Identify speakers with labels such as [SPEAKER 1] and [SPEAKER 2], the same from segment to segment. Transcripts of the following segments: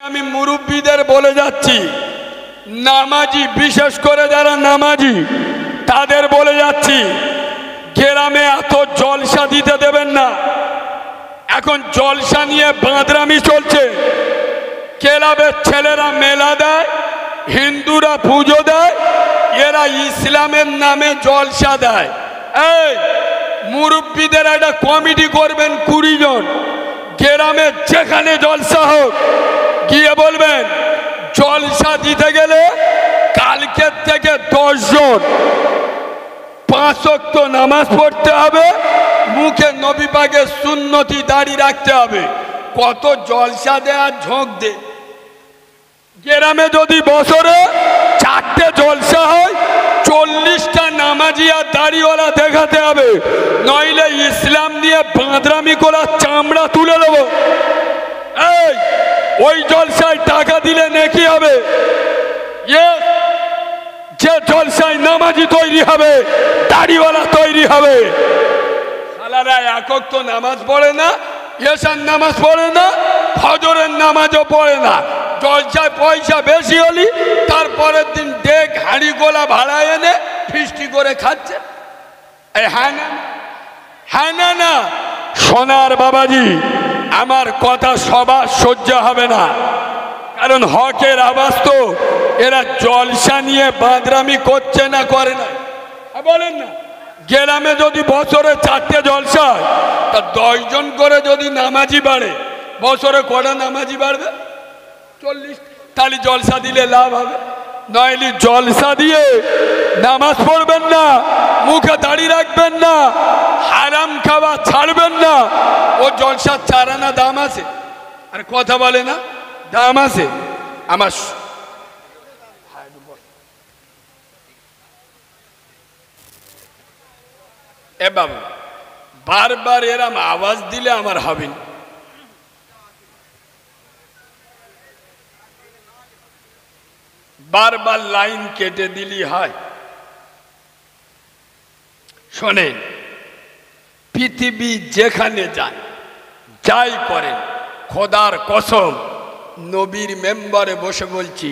[SPEAKER 1] আমি মুরব্বীদের বলে যাচ্ছি, নামাজি বিশেষ করে যারা নামাজি তাদের বলে যাচ্ছি, গ্রামে এত জলসা দিতে দেবেন না। এখন জলসা নিয়ে বাঁদরামি চলছে। ক্লাবের ছেলেরা মেলা দেয়, হিন্দুরা পুজো দেয়, এরা ইসলামের নামে জলসা দেয়। এই মুরব্বীদের একটা কমিটি করবেন 20 জন, গ্রামে যেখানে জলসা হোক গিয়ে বলবেন জলসা দিতে গেলে কালকের থেকে 10 জন 5 ওয়াক্ত নামাজ পড়তে হবে, মুখে নবী পাকের সুন্নতি দাড়ি রাখতে হবে। কত জলসা দেয়ার ঝোঁক দে। গ্রামে যদি বছরে 4টে জলসা হয়, 40টা নামাজি আর দাড়িওয়ালা দেখাতে হবে, নইলে ইসলাম নিয়ে বাঁদরামি করার চামড়া তুলে দেবো। এই ওই জলসায় টাকা দিলে নেকি হবে। যে জলসায় নামাজি তৈরি হবে, দাড়িওয়ালা তৈরি হবে। সালারা একক তো নামাজ পড়ে না, এশার নামাজ পড়ে না, ফজরের নামাজও পড়ে না। জলসায় পয়সা বেশি হলি তারপরের দিন ডেক হাঁড়ি গোলা ভাড়া এনে ফিস্টি করে খাচ্ছে। হ্যাঁ না সোনার বাবাজি, আমার কথা সবার সহ্য হবে না, কারণ হকের আওয়াজ তো। এরা জলসা নিয়ে বাঁদরামি করছে না, করে না? বলেন না। গ্রামে যদি বছরে 4টে জলসা হয়, তা 10 জন করে যদি নামাজি বাড়ে, বছরে কটা নামাজি বাড়বে? 40। তাহলে জলসা দিলে লাভ হবে। নইলে জলসা দিয়ে নামাজ পড়বেন না, মুখে দাড়ি রাখবেন না, হারাম খাওয়া ছাড়বেন না। ও জলসার 4 আনা দাম আছে, আর কথা বলে না দাম আছে। আমার এ বাবু, বারবার এরম আওয়াজ দিলে আমার হবে না। বারবার লাইন কেটে দিলি হয়। শোনেন, পৃথিবী যেখানে যান, যাই করেন, খোদার কসম, নবীর মেম্বারে বসে বলছি,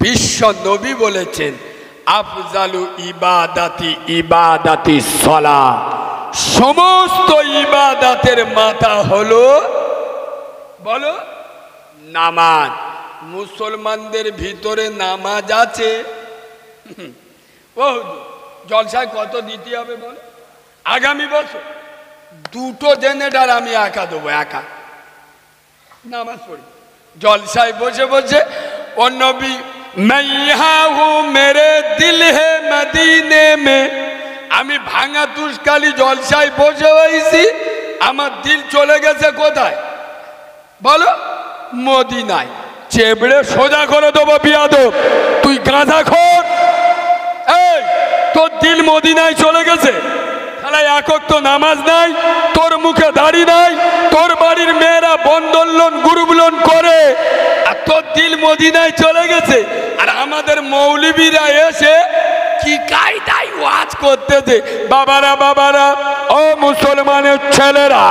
[SPEAKER 1] বিশ্ব নবী বলেছেন আফজালু ইবাদাতি ইবাদাতি সালাত। সমস্ত ইবাদাতের মাথা হলো, বলো, নামাজ। মুসলমানদের ভিতরে নামাজ আছে? ও জলসায় কত দিতে হবে বলো? আগামী বছর 2টো জেনারেটর আমি একা দেবো, একা নামাজ পড়ি। জলসায় বসে বসে ও নবী मैं यहाँ हूँ मेरे दिल है मदीने में। আমি ভাঙা তুষকালি জলসায় বসে হয়েছি, আমার দিল চলে গেছে কোথায় বলো? মদিনায়। চেবড়ে সোজা করে দেবো বিয়াদব, তুই গাঁজাখোর। এই তোর দিল মদিনায় চলে গেছে, তাহলে একক তো নামাজ নাই, তোর মুখে দাড়ি নাই, তোর বাড়ির মেয়েরা বন্ধন লোন গ্রুপ লোন করে, আর তোর দিল মদিনায় চলে গেছে। আর আমাদের মৌলবীরা এসে কি কায়দায় ওয়াজ করতেছে। বাবারা, ও মুসলমানের ছেলেরা,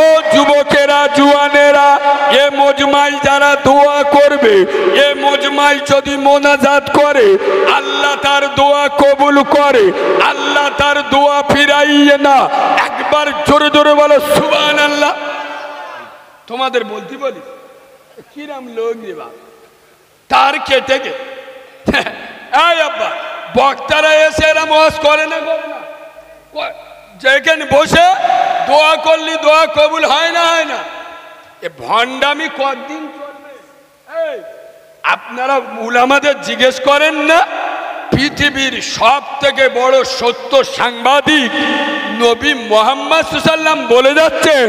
[SPEAKER 1] ও যুবকেরা, জুয়ানেরা, এ মজমাই যারা দোয়া করবে, এ মজমাই যদি মোনাজাত করে, আল্লাহ তার দোয়া কবুল করে, আল্লাহ তার দোয়া ফিরাইয়ে না। একবার জোরে জোরে বলো সুবহানাল্লাহ। তোমাদের বলতে বলি কিরাম লোক রে বাবা, তার কেটে গে। এই আব্বা, বক্তারা এসে এরম ওয়াজ করে না? যেখানে বসে দোয়া করলি দোয়া কবুল হয় না? এ ভণ্ডামি কতদিন চলবে? এই আপনারা উলামাদের জিজ্ঞেস করেন না, পৃথিবীর সব থেকে বড় সত্য সাংবাদিক নবী মুহাম্মদ সাল্লাল্লাহু আলাইহি ওয়াসাল্লাম বলে যাচ্ছেন,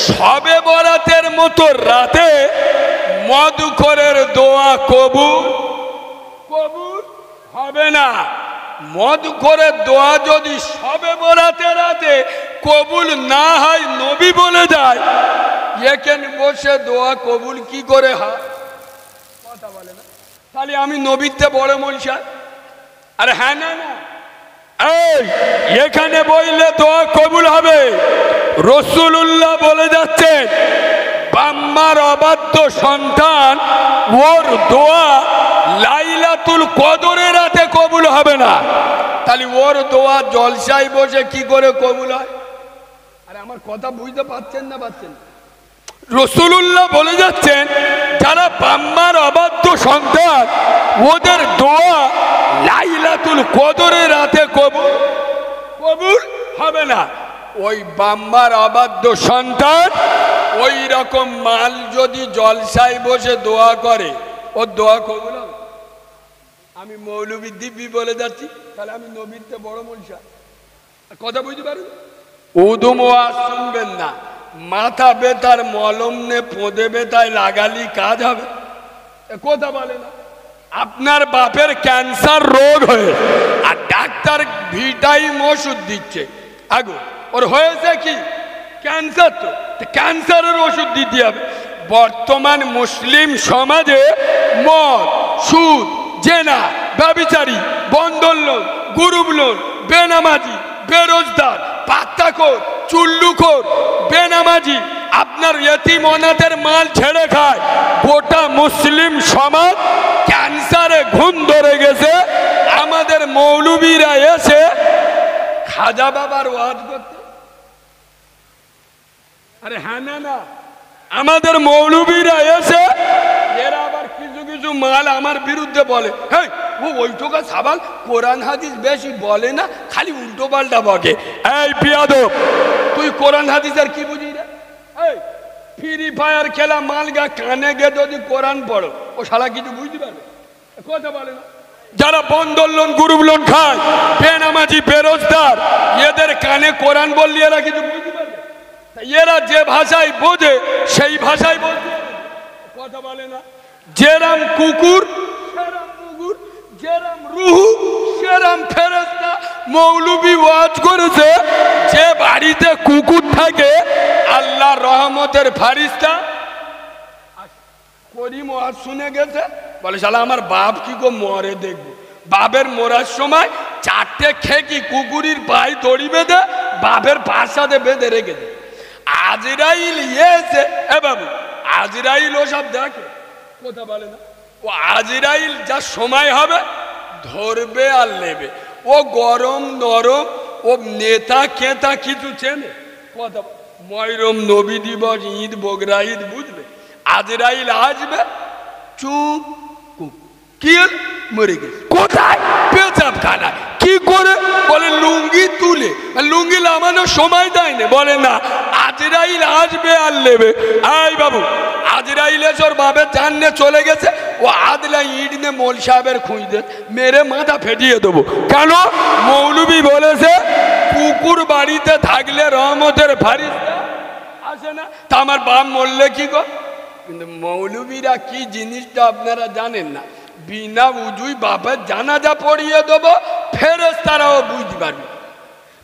[SPEAKER 1] শবে বরাতের মতো রাতে মদখোরের দোয়া কবুল হবে না। মদখোরের দোয়া যদি শবে বরাতের রাতে কবুল না হয়, নবী বলে যায়, এখানে বসে দোয়া কবুল কি করে হয়? কথা বলে না। তাহলে আমি নবীতে বড় মনসা? আরে হ্যাঁ না, এই এখানে বইলে দোয়া কবুল হবে। রাসূলুল্লাহ বলে যাচ্ছেন, বাম্মার অবাধ্য সন্তান, ওর দোয়া লাইলাতুল কদরের রাতে কবুল হবে না, তাহলে ওর দোয়া জলসায় বসে কি করে কবুল হয়? আরে আমার কথা বুঝতে পারছেন না? রাসূলুল্লাহ বলে যাচ্ছেন, যারা বাম্মার অবাধ্য সন্তান, ওদের দোয়া লাইলাতুল কদরের রাতে কবুল হবে না। ওই বাম্মার অবাধ্য সন্তান ওই রকম মাল যদি জলসায় বসে দোয়া করে, ওর দোয়া কবুল হবে? আমি মৌলবী দিব্যি বলে যাচ্ছি, তাহলে আমি নবীরতে বড় মনসা। কথা বুঝতে পারেন? উদুম ওয়াজ শুনবেন না, মাথা ব্যথার মলম নে পোঁদে ব্যথায় লাগালি কাজ হবে? কথা বলে না। আপনার বাপের ক্যান্সার রোগ হয়ে আর ডাক্তার ভিটামিন ওষুধ দিচ্ছে, আগো ওর হয়েছে কি ক্যান্সার, তো ক্যান্সারের ওষুধ দিতে হবে। বর্তমান মুসলিম সমাজে মদ, সুদ, জেনা, ব্যভিচারী, বন্ধন লোন, গ্রুপ লোন, বেনামাজি, বেরোজগার, পাত্তাখোর, চুল্লুখোর, বেনামাজি, আপনার ইয়েতিম অনাথের মাল ছেড়ে খায়। গোটা মুসলিম সমাজ ক্যান্সারে ঘুম ধরে গেছে। আমাদের মৌলবীরা এসে খাজা বাবার ওয়াজ করতে, আরে হ্যাঁ না, আমাদের মৌলবীরা এসে এরা আবার কিছু কিছু মাল আমার বিরুদ্ধে বলে, হ্যাঁ ও ওইটুকা সাবাল কোরআন হাদিস বেশি বলে না, খালি উল্টো পাল্টা বকে। এই বিয়াদব, তুই কোরআন হাদিসের কি বুঝি রে? এই ফ্রি ফায়ার খেলা মালগা কানে গে যদি কোরআন পড়ো, ও শালা কিছু বুঝতে পারবে? কথা বলে না। যারা বন্ধন লোন, গ্রুপ লোন খায়, বেনামাজি, বেরোজগার, এদের কানে কোরআন বললি এরা কিছু বুঝতে পারবে? এরা যে ভাষায় বোঝে সেই ভাষায় বলতে হবে। কথা বলে না। যেরাম কুকুর সেরাম মুগুর, যেরাম রুহু সেরাম ফেরেশতা। মৌলবী ওয়াজ করেছে, যে বাড়িতে কুকুর থাকে আল্লাহর রহমতের ফারিস্তা। করিম ওয়াজ শুনে গেছে, বলে শালা আমার বাপ কি গো মরে দেখবো। বাপের মরার সময় 4টে খেকি কুকুরির পায়ে দড়ি বেঁধে বাপের পাশাতে বেঁধে রেখে দেয়। আজরাইল এসে, এ বাবু আজরাইল ও সব দেখে, কথা বলে না। ও আজরাইল যা সময় হবে ধরবে আর নেবে। ও গরম নরম, ও নেতা কেতা কিছু চেনে? কথা ময়রম, নবী দিবস, ঈদ, বগরা ঈদ বুঝবে। আজরাইল আসবে, চুপ, কি মরে গেছে, কোথায়? পেঁচাপ খানা। কি করে? বলে লুঙ্গি তুলে। লুঙ্গি লামানোর সময় দেয় না, বলে না আজরাইল আসবে আর নেবে। এই বাবু আজরাইল এসর বাবের জান্নে চলে গেছে, ও আদলা ইট নে মোল সাহেবের খুঁজতে মেরে মাথা ফেটিয়ে দেবো। কেন? মৌলবী বলেছে কুকুর বাড়িতে থাকলে রহমতের ফারিস্তা আসে না। তা আমার বাপ মরলে কি গো? কিন্তু মৌলবীরা কি জিনিসটা আপনারা জানেন না। বিনা উজুই বাপের জানাজা পড়িয়ে দেবো, ফেরেশতারাও বুঝতে পারবে।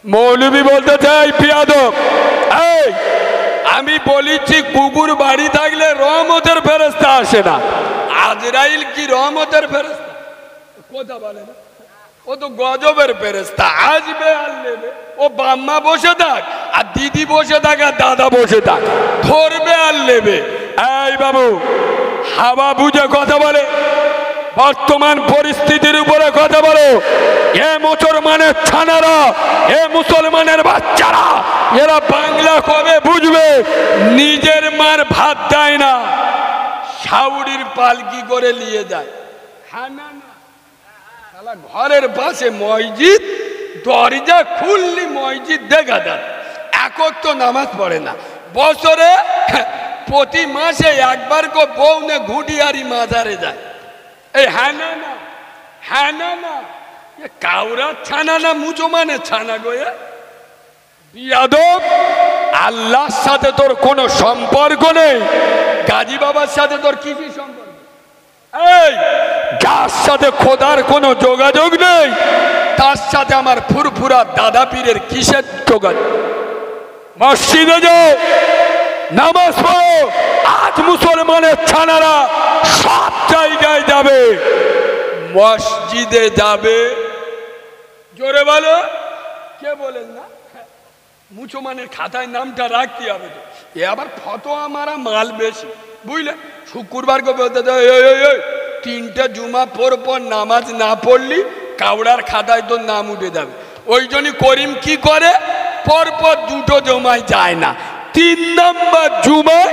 [SPEAKER 1] মৌলবী বলতে চাই বিয়াদব, এই আমি বলেছি কুকুর বাড়ি থাকলে রহমতের ফেরেশতা আসে না। আজরাইল কি রহমতের ফেরেশতা? কথা বলে না। ও তো গজবের ফেরেশতা, আসবে আর নেবে। ও বাম্মা বসে থাক আর দিদি বসে থাক আর দাদা বসে থাক, ধরবে আর নেবে। এই বাবু হাওয়া বুঝে কথা বলে, বর্তমান পরিস্থিতির উপরে কথা বলো। এ মুসলমানের ছানারা, এ মুসলমানের বাচ্চারা, এরা বাংলা কবে বুঝবে? নিজের মার ভাত দেয় না, শাউরির পালকি করে নিয়ে যায়। হ্যাঁ না, ঘরের পাশে মসজিদ, দরজা খুললি মসজিদ দেখা যায়। একক তো নামাজ পড়ে না, বছরে প্রতি মাসে একবার কো বউ নে ঘুটিয়ারি মাজারে যায়। এই হ্যাঁ না, কাউরা ছানা না মুসলমানের ছানা গোয়ে। বিয়াদব, আল্লাহর সাথে তোর কোনো সম্পর্ক নেই, গাজী বাবার সাথে তোর কি সম্পর্ক? এই যার সাথে খোদার কোনো যোগাযোগ নেই, তার সাথে আমার ফুরফুরা দাদা পীরের কিসের যোগাযোগ? মসজিদে যাও, নামাজ পড়ো। আজ মুসলমানের ছানারা সব জায়গায় যাবে, মসজিদে যাবে। জোরে বলো, কে বলেন না? মুসলমানের খাতায় নামটা রাখতে হবে তো। এ আবার ফতোয়া মারা মাল বেশি, বুঝলে? শুক্রবারকে বলতে তিনটে জুমা পর নামাজ না পড়লি কাউড়ার খাতায় তোর নাম উঠে যাবে। ওই জন্যই করিম কি করে, পরপর দুটো জমায় যায় না, 3 নম্বর জুমায়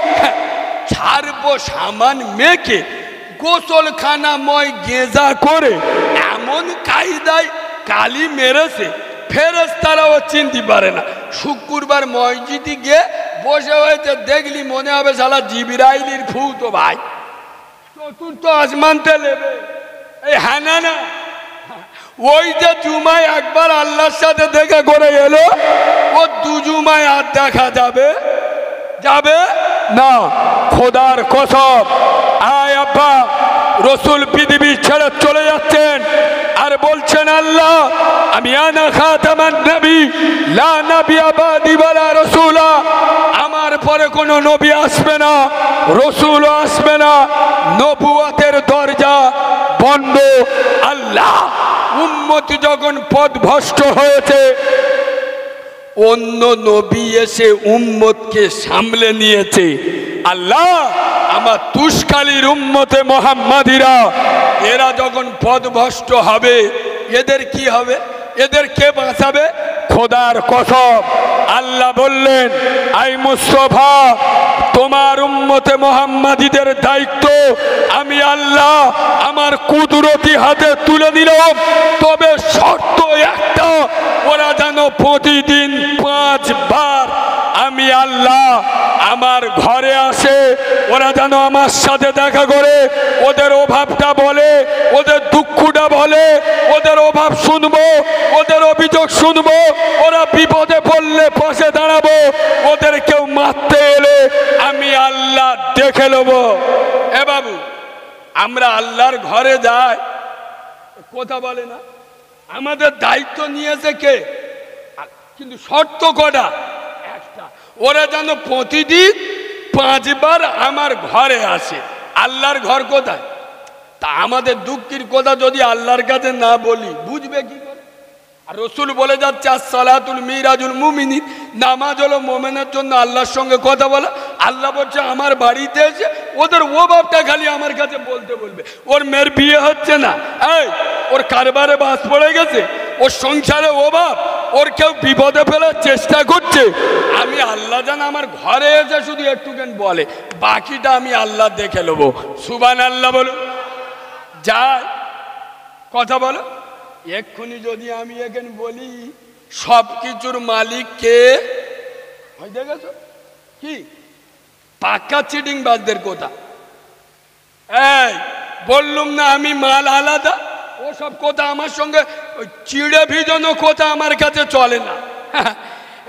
[SPEAKER 1] ছাড়বো সামান মেখে গোসলখানাময় গেঁজা করে এমন কায়দায় কালি মেরেছে ফেরেশতারাও চিনতে পারে না। শুক্রবার মসজিদে গিয়ে বসে হয়েছে, দেখলি মনে হবে শালা জিবরাইলের ফু তো ভাই, চতুর্থ আসমানতে নেবে। এই হ্যাঁ না, ওই যে জুমায় একবার আল্লাহর সাথে দেখা করে এলো, ও 2 জুমায় আর দেখা যাবে না। খোদার কসম, আয় আব্বা, রসুল পৃথিবী ছেড়ে চলে যাচ্ছেন আর বলছেন, আল্লাহ আমি আনা খাতামান নবী লা নবিয়্যা বাদি ওয়ালা রাসূলা, আমার পরে কোনো নবী আসবে না, রসুলও আসবে না, নবুয়তের দরজা বন্ধ। আল্লাহ উম্মত যখন পথভ্রষ্ট হয়েছে, অন্য নবী এসে উম্মতকে সামলে নিয়েছে। আল্লাহ আমার তুষ্কালির উম্মতে মোহাম্মদীরা, এরা যখন পথভ্রষ্ট হবে, এদের কি হবে, এদের কে বাঁচাবে? খোদার কসম, আল্লাহ বললেন, আই মুস্তাফা, তোমার উম্মতে মোহাম্মদীদের দায়িত্ব আমি আল্লাহ আমার কুদরতি হাতে তুলে দিলাম, তবে শর্ত একটা, ওরা যেন প্রতিদিন 5 বার আমি আল্লাহ আমার ঘরে আসে, ওরা যেন আমার সাথে দেখা করে, ওদের অভাবটা বলে, ওদের দুঃখটা বলে, ওদের অভাব শুনবো, ওদের অভিযোগ শুনবো, ওরা বিপদে পড়লে পাশে দাঁড়াবো, ওদের কেউ মারতে এলে আমি আল্লাহ দেখে নেবো। এ বাবু, আমরা আল্লাহর ঘরে যাই, কথা বলে না, আমাদের দায়িত্ব নিয়েছে কে? কিন্তু শর্ত কটা? একটা, ওরা যেন প্রতিদিন 5 বার আমার ঘরে আসে। আল্লাহর ঘর কোথায়? তা আমাদের দুঃখের কথা যদি আল্লাহর কাছে না বলি, বুঝবে কি করে? আর রসুল বলে যাচ্ছে, আসসালাতুল মিরাজুল মুমিনিন, নামাজ হলো মোমেনের জন্য আল্লাহর সঙ্গে কথা বলা। আল্লাহ বলছে, আমার বাড়িতে এসে ওদের অভাবটা খালি আমার কাছে বলতে বলবে। ওর মেয়ের বিয়ে হচ্ছে না, এই ওর কারবারে বাস পড়ে গেছে, ওর সংসারে অভাব, ওর কেউ বিপদে ফেলার চেষ্টা করছে, আমি আল্লাহ জান আমার ঘরে এসে শুধু একটুখানি বলে, বাকিটা আমি আল্লাহ দেখে নেবো। সুবহানাল্লাহ বলো, যায় কথা বলো। এক্ষুনি যদি আমি এখানে বলি সব কিছুর মালিক কে, দেখেছো কি পাক্কা চিটিং বাজদের কথা। এই বললুম না আমি মাল আলাদা, ও সব কথা আমার সঙ্গে চিড়ে ভিজানো কথা আমার কাছে চলে না।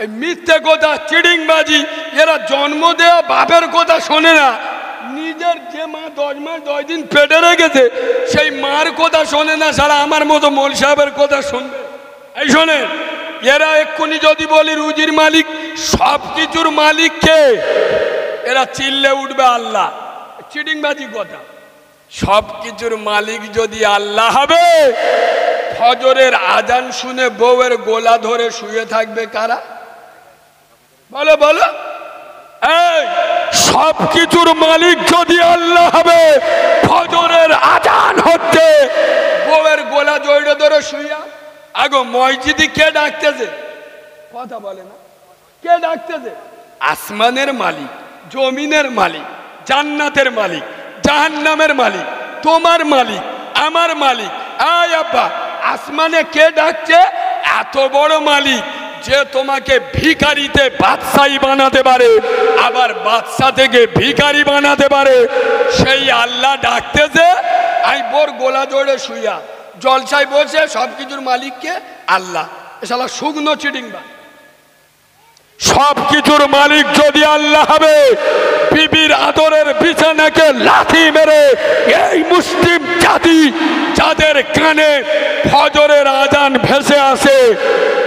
[SPEAKER 1] এই মিথ্যে কথা, চিটিংবাজি, এরা জন্ম দেওয়া বাপের কথা শোনে না, নিজের যে মা 10 মাস 10 দিন পেটে রেখেছে সেই মার কথা শোনে না, সারা আমার মতো মোল সাহেবের কথা শুনবে। এই শোনেন, এরা এক্ষুনি যদি বলি রুজির মালিক, সব কিছুর মালিক কে, এরা চিল্লে উঠবে আল্লাহ। চিটিংবাজি কথা। সব কিছুর মালিক যদি আল্লাহ হবে, ফজরের আজান শুনে বউয়ের গোলা ধরে শুয়ে থাকবে কারা? বলো বলো। এই সব কিছুর মালিক যদি আল্লাহ হবে, ফজরের আজান হচ্ছে, বউয়ের গোলা জড়িয়ে ধরে শুইয়া, আগো মসজিদে কে ডাকতেছে? কথা বলে না, কে ডাকতেছে? আসমানের মালিক, জমিনের মালিক, জান্নাতের মালিক, জাহান্নামের মালিক, তোমার মালিক, আমার মালিক। আয় আব্বা, আসমানে কে ডাকছে? এত বড় মালিক যে তোমাকে ভিখারিতে বাদশাহী বানাতে পারে, আবার বাদশাহ থেকে ভিখারি বানাতে পারে, সেই আল্লাহ ডাকতেছে। আমি বোর গোলা জোড়ে শুইয়া জলসায় বসে সব কিছুর মালিককে আল্লাহ, শালা শুকনো চিটিংবা। সব কিছুর মালিক যদি আল্লাহ হবে, বিবির আদরের বিছানাকে লাথি মেরে এই মুসলিম জাতি যাদের কানে ফজরের আজান ভেসে আসে,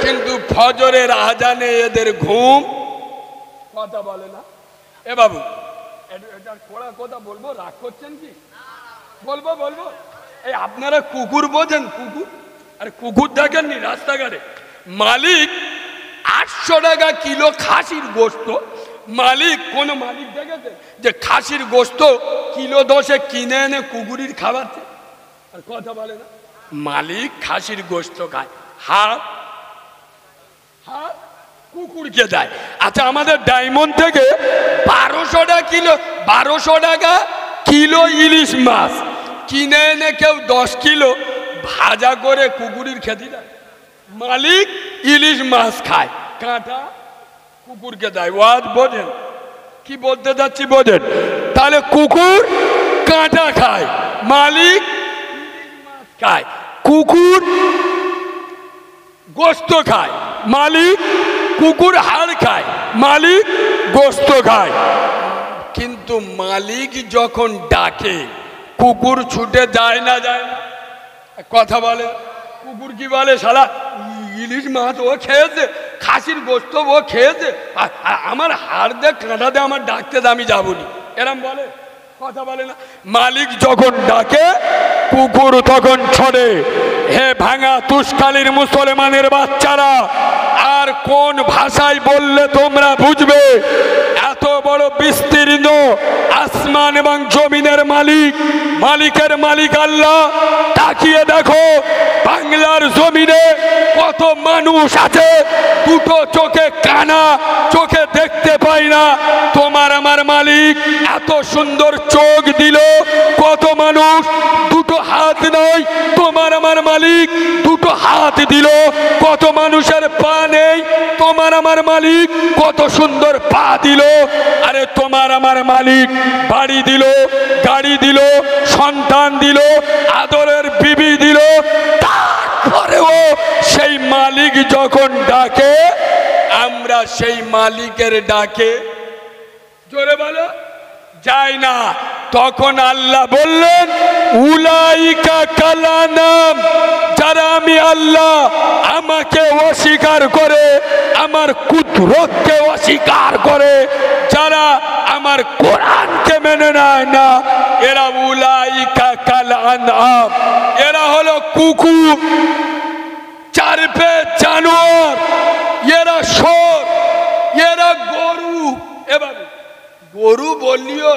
[SPEAKER 1] কিন্তু ফজরের আজানে এদের ঘুম, কথা বলে না। এ বাবু, এটা কোড়া কথা বলবো, রাগ করছেন কি? বলবো বলবো। এই আপনারা কুকুর বোঝেন? কুকুর, আর কুকুর দেখেননি রাস্তাঘাটে? মালিক 800 টাকা কিলো খাসির গোশত মালিক কোন মালিক দেখেছে যে খাসির গোস্ত কিলো 10 কিনে এনে কুকুরির খাওয়াচ্ছে? আর কথা বলে না। মালিক খাসির গোস্ত খায়, হাড় কুকুরকে দেয়। আচ্ছা, আমাদের ডায়মন্ড থেকে 1200 টাকা কিলো ইলিশ মাছ কিনে এনে কেউ 10 কিলো ভাজা করে কুকুরের খেতে দেয়? মালিক ইলিশ মাছ খায়, কাঁটা কুকুরকে দেয়। ওয়াজ বোঝেন কি বলতে যাচ্ছি? বোঝেন? তাহলে কুকুর কাঁটা খায়, মালিক ইলিশ মাছ খায়। কুকুর গোস্ত খায়, মালিক কুকুর হাড় খায়, মালিক গোস্ত খায়। কিন্তু মালিক যখন ডাকে কুকুর ছুটে যায় না? যায় না? কথা বলে। কুকুর কি বলে? শালা ইলিশ মাছ ও খেয়েছে, খাসির গোস্ত ও খেয়েছে, আমার হাড় দে কাঁটা দে, আমার ডাকতে দে, আমি যাবনি, এরম বলে? কথা বলে না। মালিক যখন ডাকে কুকুর তখন ছড়ে। হে ভাঙা তুষকালীর মুসলমানের বাচ্চারা, আর কোন ভাষায় বললে তোমরা বুঝবে? এত বড় বিস্তীর্ণ আসমান এবং জমিনের মালিকের মালিক আল্লাহ। তাকিয়ে দেখো বাংলার জমিনে কত মানুষ আছে দুটো চোখে কানা, চোখে দেখতে পাই না। তোমার আমার মালিক এত সুন্দর চোখ দিল, কত মানুষ দুটো হাত নাই, তোমার আমার মালিক দুটো হাত দিল। কত মানুষের পা নেই, তোমার আমার মালিক কত সুন্দর পা দিল। আরে তোমার আমার মালিক বাড়ি দিল, গাড়ি দিল, সন্তান দিল, আদরের বিবি দিল। তারপরেও সেই মালিক যখন ডাকে, আমরা সেই মালিকের ডাকে জোরে বলো যায় না। তখন আল্লাহ বললেন, উলাইকা কালানাম, যারা আমি আল্লাহ আমাকে অস্বীকার করে, আমার কুদরতকে অস্বীকার করে, যারা আমার কোরআনকে মেনে নেয় না, এরা উলাইকা কালানাম, এরা হলো কুকুর, চারপে জানোয়ার, এরা শোর, এরা গরু। এবার গরু বললিও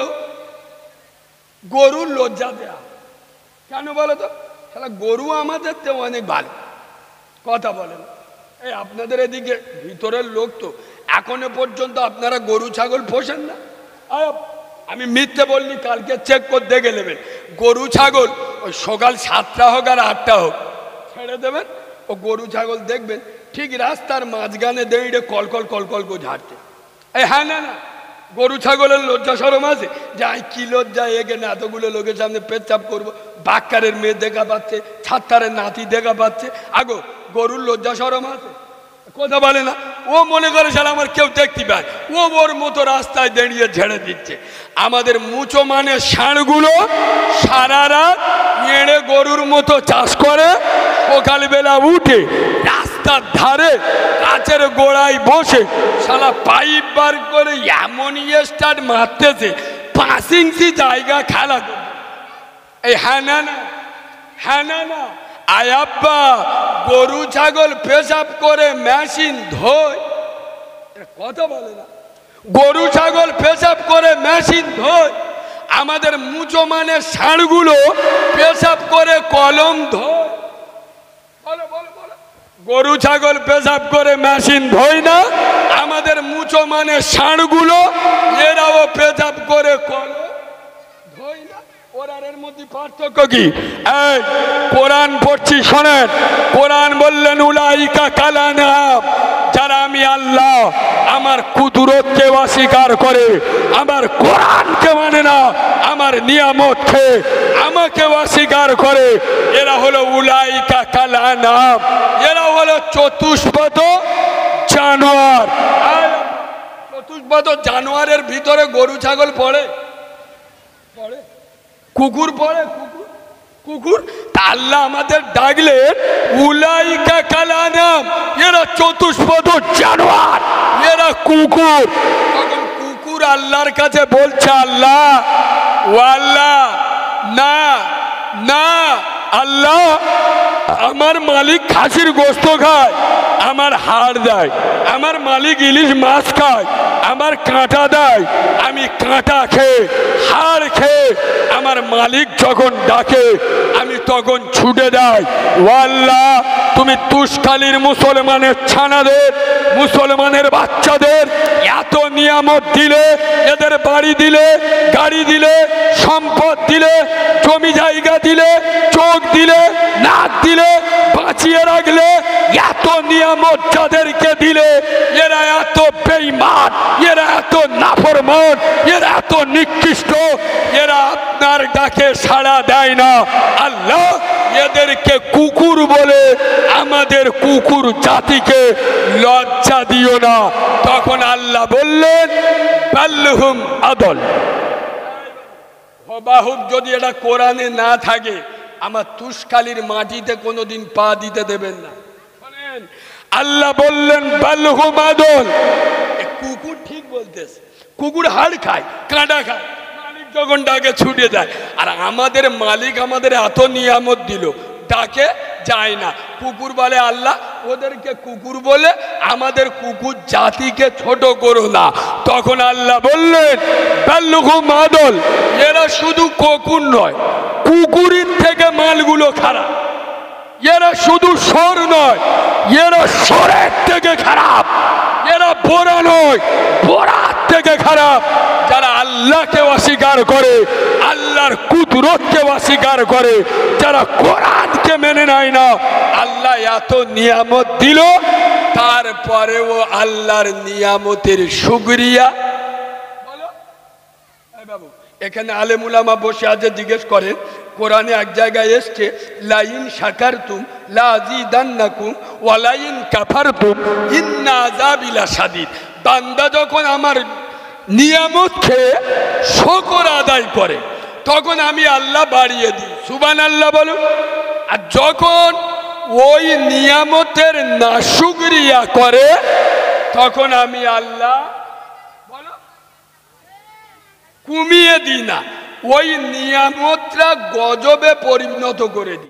[SPEAKER 1] গরুর লজ্জা দেয়া কেন বলো তো? তাহলে গরু আমাদের তো অনেক ভালো। কথা বলেন। এই আপনাদের এদিকে ভিতরের লোক তো এখনো পর্যন্ত আপনারা গরু ছাগল পোষেন না। আমি মিথ্যে বললি, কালকে চেক করে দেখে নেবেন। গরু ছাগল ওই সকাল 7টা হোক আর 8টা হোক ছেড়ে দেবেন, ও গরু ছাগল দেখবেন ঠিক রাস্তার মাঝখানে দাঁড়িয়ে কলকল কলকল করে ঝাড়তে। হ্যাঁ, না না, গরু ছাগলের লজ্জা সরম আছে? যাই কি লজ্জা, এখানে এতগুলো লোকের সামনে পেচ্ছাপ করবো, বাক্কারের মেয়ে দেখা পাচ্ছে, ছাত্তারের নাতি দেখা পাচ্ছে, আগো গরুর লজ্জা সরম আছে? কথা বলে না। ও মনে করে শালা আমার কেউ দেখতে পায়, ও ওর মতো রাস্তায় দাঁড়িয়ে ঝেড়ে দিচ্ছে। আমাদের মুচো মানে ষাঁড়গুলো সারা রাত এড়ে গরুর মতো চাষ করে, সকালবেলা উঠে রাস্তার ধারে গাছের গোড়ায় বসে শালা পাইপ বার করে এমন স্টার্ট মারতেছে 5 ইঞ্চি জায়গা খেলা করবে। এই হ্যাঁ না না, হ্যাঁ না না, আয়াব্বা গরু ছাগল পেশাব করে মেশিন ধোয়, কথা বলে না। গরু ছাগল পেশাব করে মেশিন ধোয়, আমাদের মুচো মানে ষাঁড়গুলো পেশাব করে কলম ধোয়। বলো বলো বলো। গরু ছাগল পেশাব করে মেশিন ধোয় না, আমাদের মুচো মানে ষাঁড়গুলো এরাও পেশাব করে কলম ধোয় না। কোরআনের মধ্যে পার্থক্য কি? এই কোরআন পড়ছি শোনেন। কোরআন বললেন উলাইকা কালানাম, যারা আমি আল্লাহ আমার কুদরতকে অস্বীকার করে, আমার কোরআনকে মানে না, আমার নিয়ামতকে আমাকে অস্বীকার করে, এরা হলো উলাইকা কালানাম, এরা হলো চতুষ্পদ জানোয়ার। চতুষ্পদ জানোয়ারের ভিতরে গরু ছাগল পড়ে? পড়ে। কুকুর পড়ে? কুকুর কুকুর তা আল্লাহ আমাদের ডাকলেন উলাইকা কালানাম, এরা চতুষ্পদ জানোয়ার, এরা কুকুর। তখন কুকুর আল্লাহর কাছে বলছে, আল্লাহ ও আল্লাহ, না না আল্লাহ, আমার মালিক খাসির গোস্ত খায়, আমার হাড় দেয়, আমার মালিক ইলিশ মাছ খায়, আমার কাঁটা দেয়, আমি কাঁটা খেয়ে হাড় খেয়ে আমার মালিক যখন ডাকে আমি তখন ছুটে যাই। ও আল্লাহ, তুমি তুষকালীর মুসলমানের ছানাদের, মুসলমানের বাচ্চাদের এত নিয়ামত দিলে, এদের বাড়ি দিলে, গাড়ি দিলে, সম্পদ দিলে, জমি জায়গা দিলে, চোখ দিলে, নাক দিলে, বাঁচিয়ে রাখলে, এত নিয়ামত যাদেরকে দিলে এরা এত বেঈমান, এরা এত নাফরমান, এরা এত নিকৃষ্ট, এরা আপনার ডাকে সাড়া দেয় না। আল্লাহ এদেরকে কুকুর বলে আমাদের কুকুর জাতিকে লজ্জা দিও না। তখন আল্লাহ বললেন বাল্লুহুম আদল। হবাহুব যদি এটা কোরআনে না থাকে আমার তুষকালীর মাটিতে কোনোদিন পা দিতে দেবেন না। আল্লাহ বললেন বাল্লুহুম আদল। কুকুর ঠিক বলতেছে, কুকুর হাড় খায়, কাঁটা খায়, মালিক যখন ডাকে ছুটে যায়। আর আমাদের মালিক আমাদের এত নিয়ামত দিল, ডাকে যায় না। কুকুর বলে আল্লাহ ওদেরকে কুকুর বলে আমাদের কুকুর জাতিকে ছোট করো না। তখন আল্লাহ বললেন বাল্লুহুম আদল। এরা শুধু কুকুর নয়, কুকুরের থেকে মালগুলো খারাপ। এরা শুধু সর নয়, এরা সরের থেকে খারাপ। এরা বোরা নয়, বোরার থেকে খারাপ। যারা আল্লাহকে অস্বীকার করে, আল্লাহর কুদরতকে অস্বীকার করে, যারা কোরআনকে মেনে নেয় না, আল্লাহ এত নিয়ামত দিল তারপরেও আল্লাহর নিয়ামতের শুকরিয়া বলো। বাবু এখানে আলেম উলামা বসে আছে, জিজ্ঞেস করেন কোরআনে এক জায়গায় এসছে লাইন শাকারতুম লাযিদান্নাকুম ওয়া লাইন কাফারতুম ইন্না আযাবি লাশাদীদ। বান্দা যখন আমার নিয়ামত খেয়ে শুকর আদায় করে তখন আমি আল্লাহ বাড়িয়ে দিই, সুবহানাল্লাহ বলো। আর যখন ওই নিয়ামতের নাশুকরিয়া করে তখন আমি আল্লাহ বলো কমিয়ে দিই না, ওই নিয়ামতটা গজবে পরিণত করে দিই।